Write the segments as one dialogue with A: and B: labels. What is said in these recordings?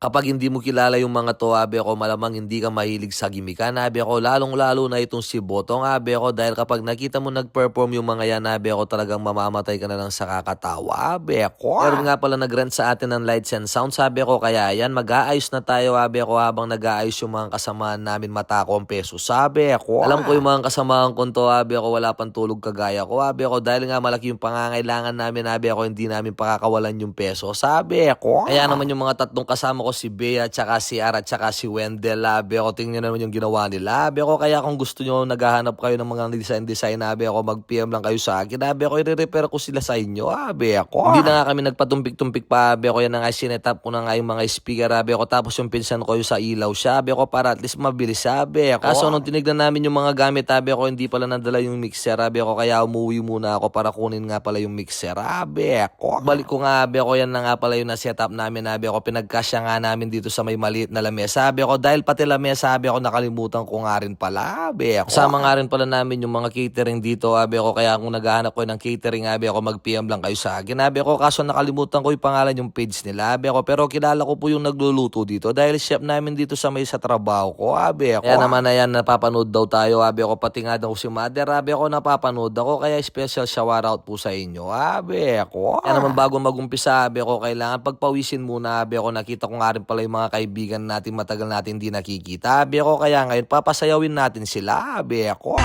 A: Kapag hindi mo kilala yung mga to, abi ako, malamang hindi ka mahilig sa gimikan, abi ako, lalong-lalo na itong si Botong, abi ako, dahil kapag nakita mo nag-perform yung mga yan, abi ako, talagang mamamatay ka na lang sa kakatawa, abi ako. Meron nga pala nag-rent sa atin ng lights and sound, sabi ako, kaya yan, mag-aayos na tayo, abi ako, habang nag-aayos yung mga kasamaan namin matako ang peso, sabi ako. Alam ko yung mga kasamaan ko to, abi ako, wala pang tulog kagaya ko, abi ako, dahil nga malaki yung pangangailangan namin, abi ako, hindi namin pakakawalan yung peso, sabi ako. Kaya naman yung mga tatlong kasama ko, si Bea, tsaka si Ara, tsaka si Wendell, labi ako, tingnan naman yung ginawa nila, labi ako, kaya kung gusto nyo, naghahanap kayo ng mga design, labi ako, mag-PM lang kayo sa akin, labi ako, i-repair ko sila sa inyo, labi ako. Hindi na nga kami nagpatumpik-tumpik pa, labi ako, yan na nga, sinetap ko na nga yung mga speaker, labi ako, tapos yung pinsan ko yung sa ilaw siya, labi ako, para at least mabilis, labi ako. Kaso nung tinignan namin yung mga gamit, labi ako, hindi pala nadala yung mixer, labi ako, kaya umuwi muna ako para kunin nga pala yung mixer, labi ako. Balik ko nga, labi ako, yan na nga pala yung na-setup namin, labi ako, pinagkasya nga namin dito sa may maliit na lamesa. Sabi ako, dahil pati lamesa, sabi ako, nakalimutan ko nga rin pala. Sabi ako, kasama nga rin pala namin yung mga catering dito. Sabi ako, kaya kung naghahanap ko ng catering, sabi ako, mag-PM lang kayo sa akin. Sabi ako, kaso nakalimutan ko yung pangalan yung page nila. Sabi ako, pero kilala ko po yung nagluluto dito dahil chef namin dito sa may sa trabaho ko. Sabi ako, kaya naman na yan, napapanood daw tayo. Sabi ako, pati nga daw si Mother. Sabi ako, napapanood ako, kaya special shout out po sa inyo. Sabi ako, kaya naman bago mag-umpisa, sabi ako, kailangan pagpawisin muna. Sabi ako, nakita ko nga rin pala yung mga kaibigan natin matagal natin hindi nakikita. Sabi ako, kaya ngayon papasayawin natin sila. Sabi ako.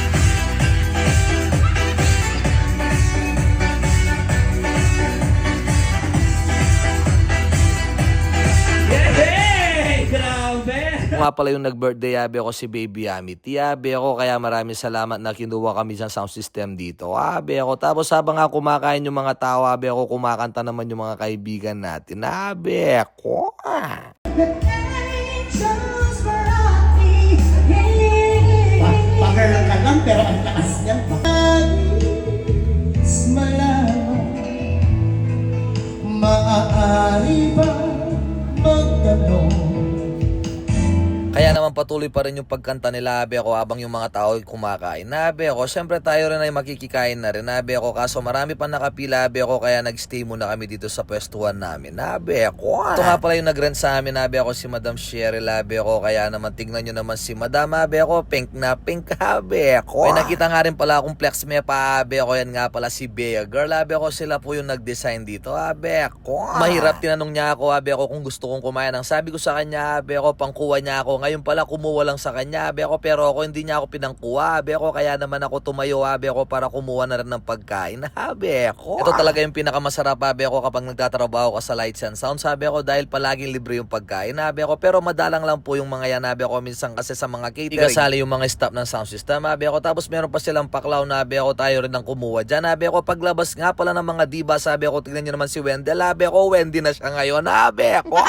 B: Yay! Grabe!
A: Kung nga pala yung nag-birthday, yabi ako si Baby Amity. Yabi ako, kaya maraming salamat na kinuha kami sa sound system dito. Yabi ako. Tapos habang nga kumakain yung mga tao, yabi ako, kumakanta naman yung mga kaibigan natin. Yabi ako.
B: Pag-girl ka lang pero ang taas niya. Maaari ba magtanong?
A: Kaya naman patuloy pa rin yung pagkanta nila, habi ako, habang yung mga tao ay kumakain. Habi ako, syempre tayo rin ay makikikain na rin, habi ako, kaso marami pa nakapila, habi ako, kaya nag-stay muna kami dito sa pwestuhan namin, habi ako. Ito nga pala yung nag-rent sa amin, habi ako, si Madam Cheryl, habi ako, kaya naman tignan nyo naman si Madam, habi ako, pink na pink, habi ako. May nakita nga rin pala akong flex me pa, habi ako, yan nga pala si Bea Girl, habi ako, sila po yung nag-design dito, habi ako. Mahirap, tinanong niya ako, habi ako, kung gusto kong kumain. Ang sabi ko sa kanya, habi ako, pangkuha niya ako. Ngayon pala kumuha lang sa kanya, abi ako, pero ako hindi niya ako pinangkuha, abi ako, kaya naman ako tumayo, abi ako, para kumuha na rin ng pagkain, abi ako. Ito talaga yung pinakamasarap, abi ako, kapag nagtatrabaho ka sa lights and sound, sabi ako, dahil palaging libre yung pagkain, abi ako, pero madalang lang po yung mga yan, abi ako, minsan kasi sa mga catering, ikasali yung mga staff ng sound system, abi ako, tapos meron pa silang paklaw na, abi ako, tayo rin ang kumuha dyan, abi ako, paglabas nga pala ng mga diba, sabi ako, tignan nyo naman si Wendell, abi ako, Wendy na siya ngayon, abi ako.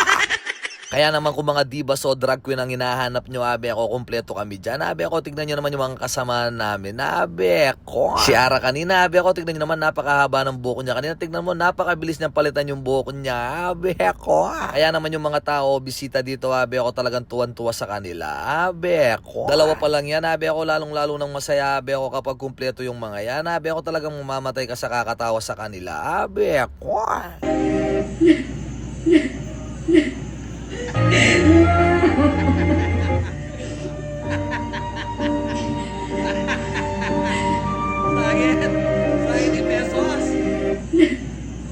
A: Kaya naman kung mga divas o drag queen ang hinahanap nyo, abe ako, kumpleto kami dyan. Abe ako, tignan nyo naman yung mga kasama namin. Abe ako. Si Ara kanina, abe ako, tignan nyo naman, napakahaba ng buhok niya. Kanina, tignan mo, napakabilis niyang palitan yung buhok niya. Abe ako. Kaya naman yung mga tao, bisita dito, abe ako, talagang tuwan-tuwa sa kanila. Abe ako. Dalawa pa lang yan, abe ako, lalong-lalo ng masaya, abe ako, kapag kumpleto yung mga yan. Abe ako, talagang mamamatay ka sa kakatawa sa kanila. Abe ako.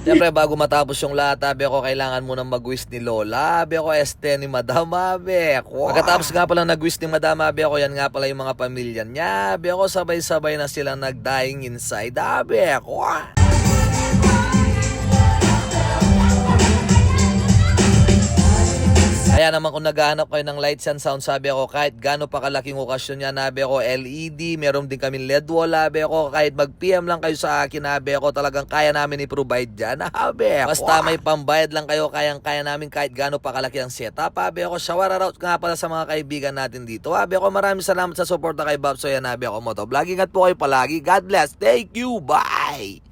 A: Siyempre, bago matapos yung lahat, abi ako, kailangan munang mag-wish ni Lola, abi ako, ni Madam, abi ako. Pagkatapos nga pala nag-wish ni Madam, abi ako, yan nga pala yung mga pamilya niya, abi ako, sabay-sabay na silang nag-dying inside, abi ako. Kaya naman kung naghahanap kayo ng lights and sound, sabi ako, kahit gaano pa kalaking okasyon niya, nabi ako, LED, meron din kami LED wall, nabi ako, kahit mag-PM lang kayo sa akin, nabi ako, talagang kaya namin i-provide dyan, nabi ako. Basta may pambayad lang kayo, kaya namin kahit gaano pa kalaki ang setup, nabi ako, shout out nga pala sa mga kaibigan natin dito, nabi ako, maraming salamat sa suporta kay Babsoy, nabi ako, motovlog, ingat po kayo palagi, God bless, thank you, bye!